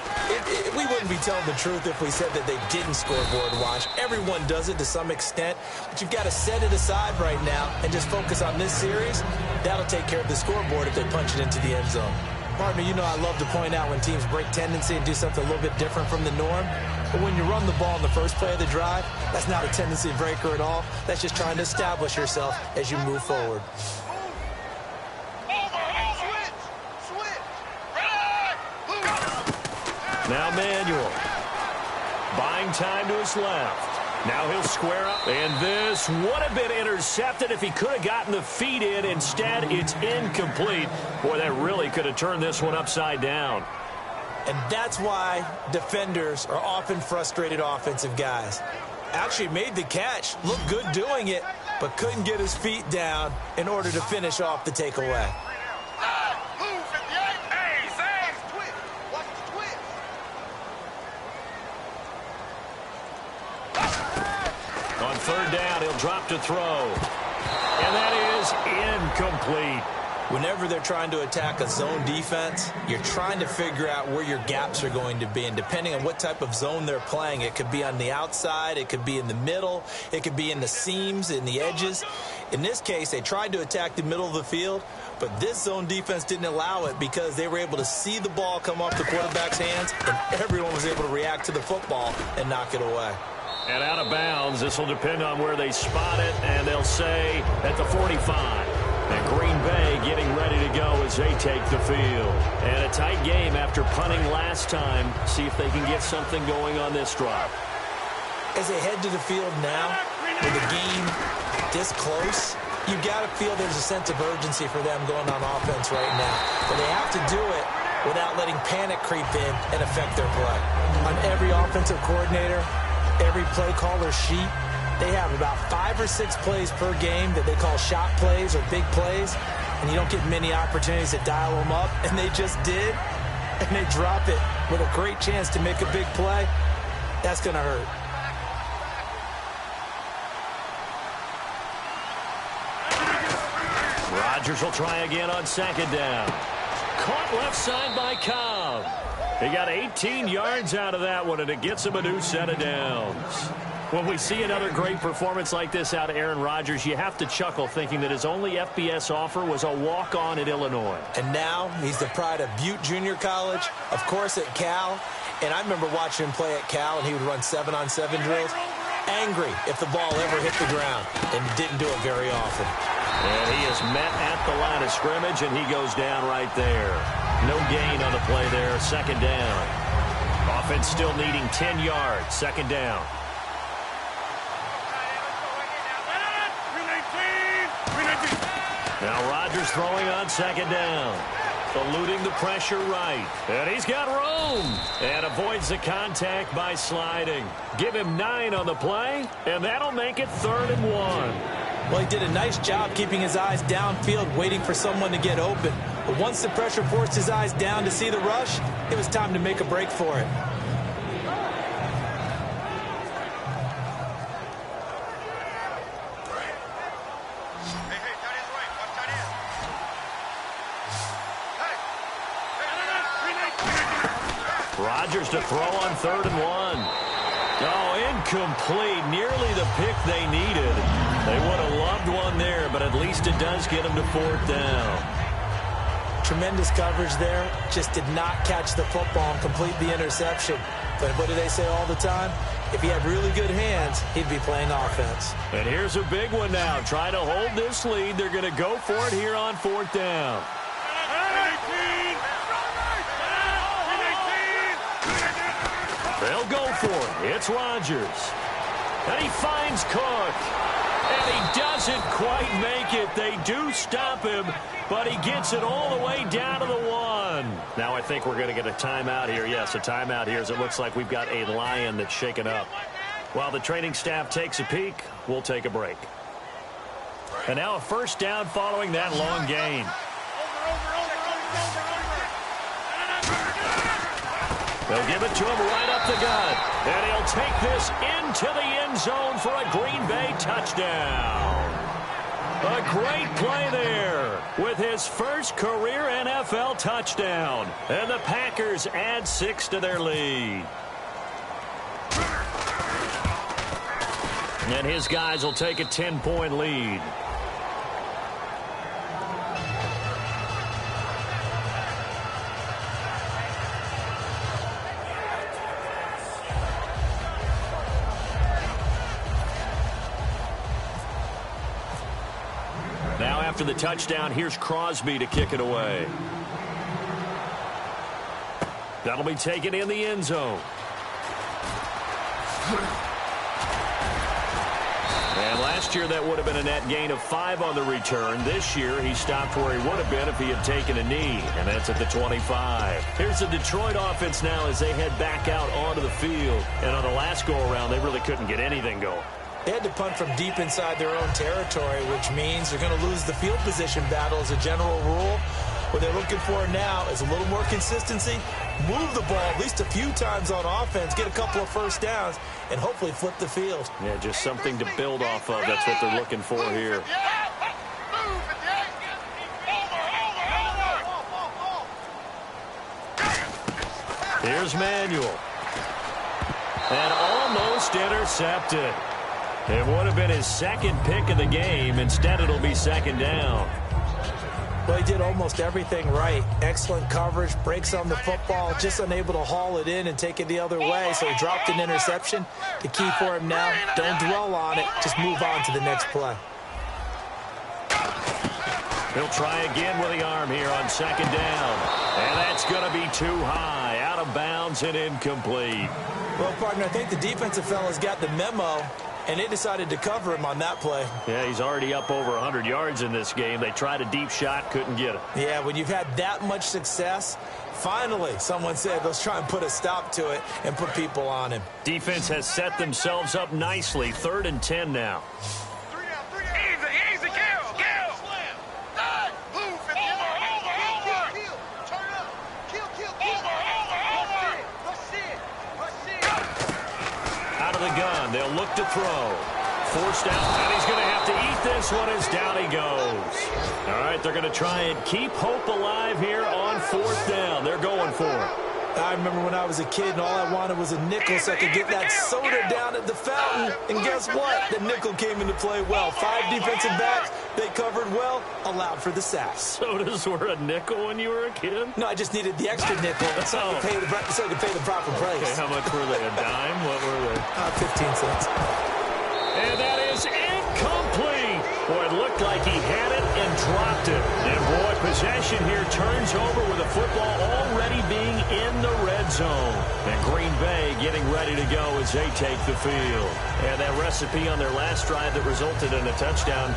We wouldn't be telling the truth if we said that they didn't scoreboard watch. Everyone does it to some extent, but you've got to set it aside right now and just focus on this series. That'll take care of the scoreboard if they punch it into the end zone. Partner, you know I love to point out when teams break tendency and do something a little bit different from the norm. But when you run the ball in the first play of the drive, that's not a tendency breaker at all. That's just trying to establish yourself as you move forward. Now Manuel. Buying time to his left. Now he'll square up, and this would have been intercepted if he could have gotten the feet in. Instead, it's incomplete. Boy, that really could have turned this one upside down. And that's why defenders are often frustrated offensive guys. Actually made the catch, looked good doing it, but couldn't get his feet down in order to finish off the takeaway. On 3rd down, he'll drop to throw. And that is incomplete. Whenever they're trying to attack a zone defense, you're trying to figure out where your gaps are going to be. And depending on what type of zone they're playing, it could be on the outside, it could be in the middle, it could be in the seams, in the edges. In this case, they tried to attack the middle of the field, but this zone defense didn't allow it because they were able to see the ball come off the quarterback's hands, and everyone was able to react to the football and knock it away. And out of bounds, this will depend on where they spot it, and they'll say at the 45. And Green Bay getting ready to go as they take the field. And a tight game after punting last time. See if they can get something going on this drive. As they head to the field now, with the game this close, you've got to feel there's a sense of urgency for them going on offense right now. But they have to do it without letting panic creep in and affect their play. On every offensive coordinator, every play caller sheet, they have about 5 or 6 plays per game that they call shot plays or big plays, and you don't get many opportunities to dial them up, and they just did, and they drop it with a great chance to make a big play. That's going to hurt. Rodgers will try again on second down. Caught left side by Cobb. He got 18 yards out of that one, and it gets him a new set of downs. When we see another great performance like this out of Aaron Rodgers, you have to chuckle thinking that his only FBS offer was a walk-on at Illinois. And now he's the pride of Butte Junior College, of course at Cal. And I remember watching him play at Cal, and he would run 7-on-7 drills. Angry if the ball ever hit the ground, and didn't do it very often. And he is met at the line of scrimmage, and he goes down right there. No gain on the play there, second down. Offense still needing 10 yards, second down. Now Rodgers throwing on second down. Eluding the pressure right. And he's got room. And avoids the contact by sliding. Give him 9 on the play, and that'll make it 3rd and 1. Well, he did a nice job keeping his eyes downfield, waiting for someone to get open. But once the pressure forced his eyes down to see the rush, it was time to make a break for it. Rodgers to throw on 3rd and 1. Oh, incomplete. Nearly the pick they needed. They would have loved one there, but at least it does get them to 4th down. Tremendous coverage there. Just did not catch the football and complete the interception. But what do they say all the time? If he had really good hands, he'd be playing offense. And here's a big one now. Try to hold this lead. They're going to go for it here on 4th down. They'll go for it. It's Rodgers. And he finds Cook. And he doesn't quite make it. They do stop him, but he gets it all the way down to the 1. Now I think we're going to get a timeout here. Yes, a timeout here as it looks like we've got a lion that's shaken up. While the training staff takes a peek, we'll take a break. And now a first down following that long gain. They'll give it to him right up the gut. And he'll take this into the end zone for a Green Bay touchdown. A great play there with his first career NFL touchdown. And the Packers add 6 to their lead. And his guys will take a 10-point lead. Now after the touchdown, here's Crosby to kick it away. That'll be taken in the end zone. And last year that would have been a net gain of 5 on the return. This year he stopped where he would have been if he had taken a knee, and that's at the 25. Here's the Detroit offense now as they head back out onto the field. And on the last go-around, they really couldn't get anything going. They had to punt from deep inside their own territory, which means they're going to lose the field position battle as a general rule. What they're looking for now is a little more consistency, move the ball at least a few times on offense, get a couple of first downs, and hopefully flip the field. Yeah, just something to build off of. That's what they're looking for here. Here's Manuel. And almost intercepted. It would have been his second pick of the game. Instead, it'll be second down. Well, he did almost everything right. Excellent coverage, breaks on the football, just unable to haul it in and take it the other way. So he dropped an interception. The key for him now, don't dwell on it. Just move on to the next play. He'll try again with the arm here on second down. And that's going to be too high. Out of bounds and incomplete. Well, partner, I think the defensive fellas got the memo, and they decided to cover him on that play. Yeah, he's already up over 100 yards in this game. They tried a deep shot, couldn't get it. Yeah, when you've had that much success, Finally, someone said, let's try and put a stop to it and put people on him. Defense has set themselves up nicely. 3rd and 10 now. Easy, kill. Move it. Over. Turn up. Kill. Over. Rush it. Out of the gun. They'll look to throw. Forced out, and he's going to have to eat this one as down he goes. All right, they're going to try and keep hope alive here on 4th down. They're going for it. I remember when I was a kid and all I wanted was a nickel so I could get that soda down at the fountain. And guess what? The nickel came into play well. 5 defensive backs, they covered well, allowed for the sacks. Sodas were a nickel when you were a kid? No, I just needed the extra nickel so I could pay the proper price. Okay, how much were they? A dime? What were they? 15 cents. And that is incomplete. Boy, it looked like he had it and dropped it. And boy, possession here turns over with the football already being in the red zone. And Green Bay getting ready to go as they take the field. And that recipe on their last drive that resulted in a touchdown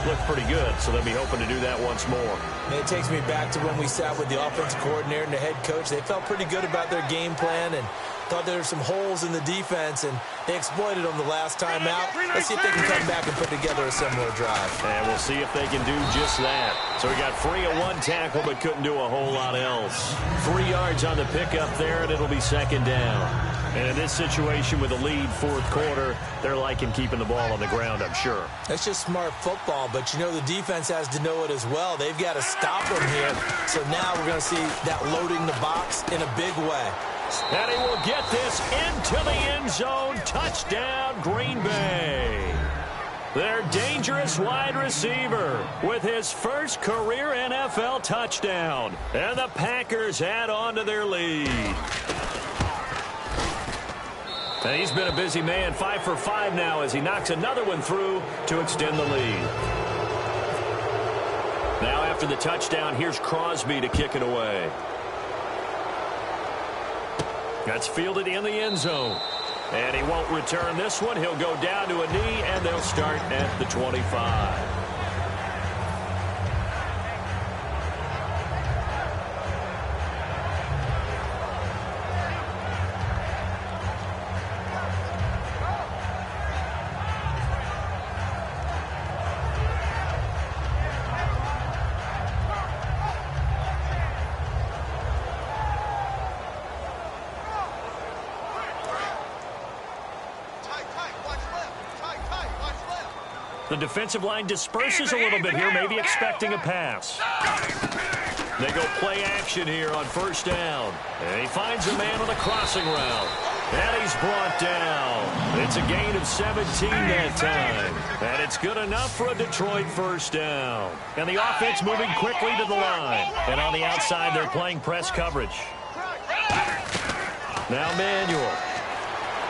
looked pretty good, so they'll be hoping to do that once more. And it takes me back to when we sat with the offensive coordinator and the head coach. They felt pretty good about their game plan and thought there were some holes in the defense, and they exploited them the last time out. Let's see if they can come back and put together a similar drive. And we'll see if they can do just that. So we got free of 1 tackle, but couldn't do a whole lot else. 3 yards on the pickup there, and it'll be 2nd down. And in this situation with a lead 4th quarter, they're liking keeping the ball on the ground, I'm sure. That's just smart football, but you know the defense has to know it as well. They've got to stop them here. So now we're going to see that loading the box in a big way. And he will get this into the end zone. Touchdown, Green Bay. Their dangerous wide receiver with his first career NFL touchdown. And the Packers add on to their lead. And he's been a busy man, 5 for 5 now as he knocks another one through to extend the lead. Now after the touchdown, here's Crosby to kick it away. That's fielded in the end zone. And he won't return this one. He'll go down to a knee, and they'll start at the 25. The defensive line disperses a little bit here, maybe expecting a pass. They go play action here on 1st down. And he finds a man on the crossing route. And he's brought down. It's a gain of 17 that time. And it's good enough for a Detroit 1st down. And the offense moving quickly to the line. And on the outside, they're playing press coverage. Now Manuel.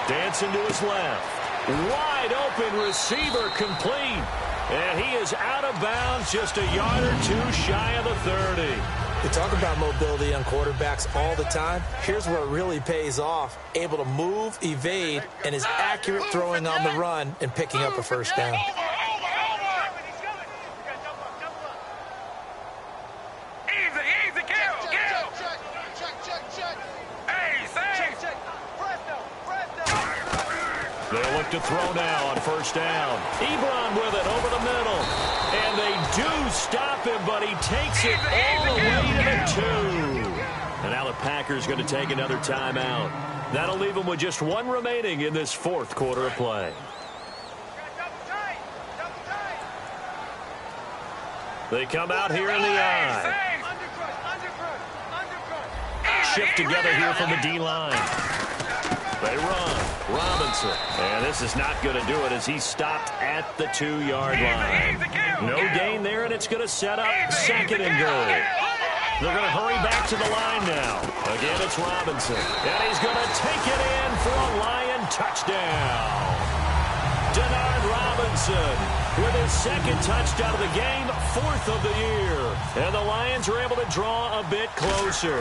Dancing to his left. Wide open receiver complete. And he is out of bounds just a yard or 2 shy of the 30. We talk about mobility on quarterbacks all the time. Here's where it really pays off. Able to move, evade, and is accurate throwing on the run and picking up a 1st down. Easy, kill. They'll look to throw now on 1st down. Ebron with it over the middle. And they do stop him, but he takes it all the way to the 2. And now the Packers going to take another timeout. That'll leave them with just 1 remaining in this 4th quarter of play. They come out here in the eye. Shift together here from the D-line. They run. Robinson. And this is not going to do it as he stopped at the 2-yard line. No gain there, and it's going to set up 2nd and goal. They're going to hurry back to the line now. Again, it's Robinson. And he's going to take it in for a Lion touchdown. Denard Robinson with his 2nd touchdown of the game, 4th of the year. And the Lions are able to draw a bit closer.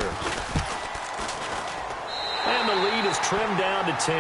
And the lead is trimmed down to 10.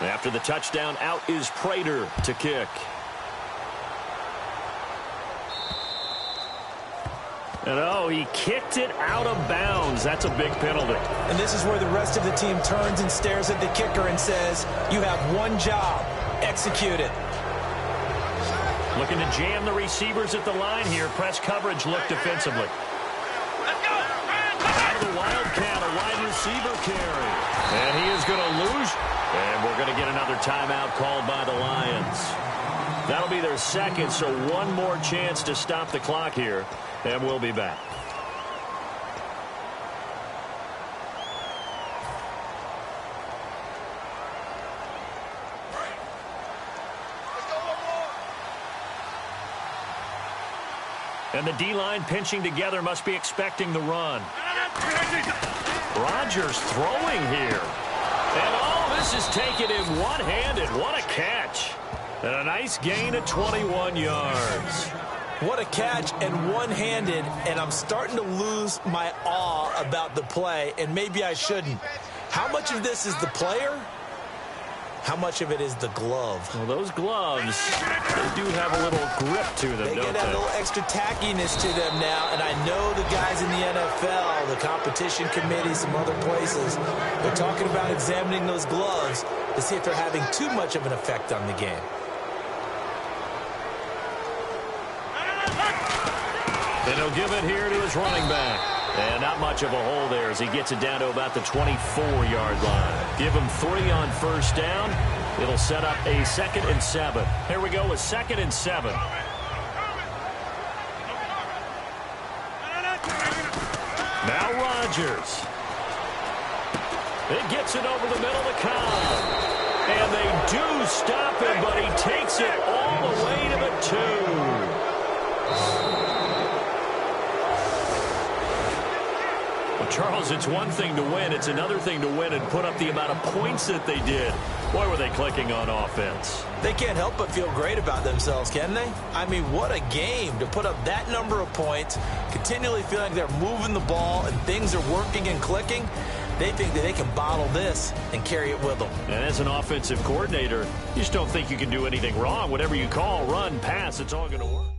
After the touchdown, out is Prater to kick. And oh, he kicked it out of bounds. That's a big penalty. And this is where the rest of the team turns and stares at the kicker and says, you have one job. Execute it. Looking to jam the receivers at the line here. Press coverage look defensively. Out of the Wildcat, a wide receiver carry. And he is going to lose. And we're going to get another timeout called by the Lions. That'll be their second, so one more chance to stop the clock here. And we'll be back. And the D-line pinching together must be expecting the run. Rodgers throwing here. And oh, this is taken in one-handed. What a catch. And a nice gain of 21 yards. What a catch and one-handed, and I'm starting to lose my awe about the play, and maybe I shouldn't. How much of this is the player? How much of it is the glove? Well, those gloves, they do have a little grip to them, don't they? They get a little extra tackiness to them now, and I know the guys in the NFL, the competition committee, some other places, they're talking about examining those gloves to see if they're having too much of an effect on the game. And he'll give it here to his running back. And not much of a hole there as he gets it down to about the 24-yard line. Give him 3 on first down. It'll set up a 2nd and 7. Here we go with 2nd and 7. Now Rodgers. It gets it over the middle of Cobb. And they do stop him, but he takes it all the way to the 2. Charles, it's one thing to win. It's another thing to win and put up the amount of points that they did. Boy, were they clicking on offense. They can't help but feel great about themselves, can they? I mean, what a game to put up that number of points, continually feeling they're moving the ball and things are working and clicking. They think that they can bottle this and carry it with them. And as an offensive coordinator, you just don't think you can do anything wrong. Whatever you call, run, pass, it's all going to work.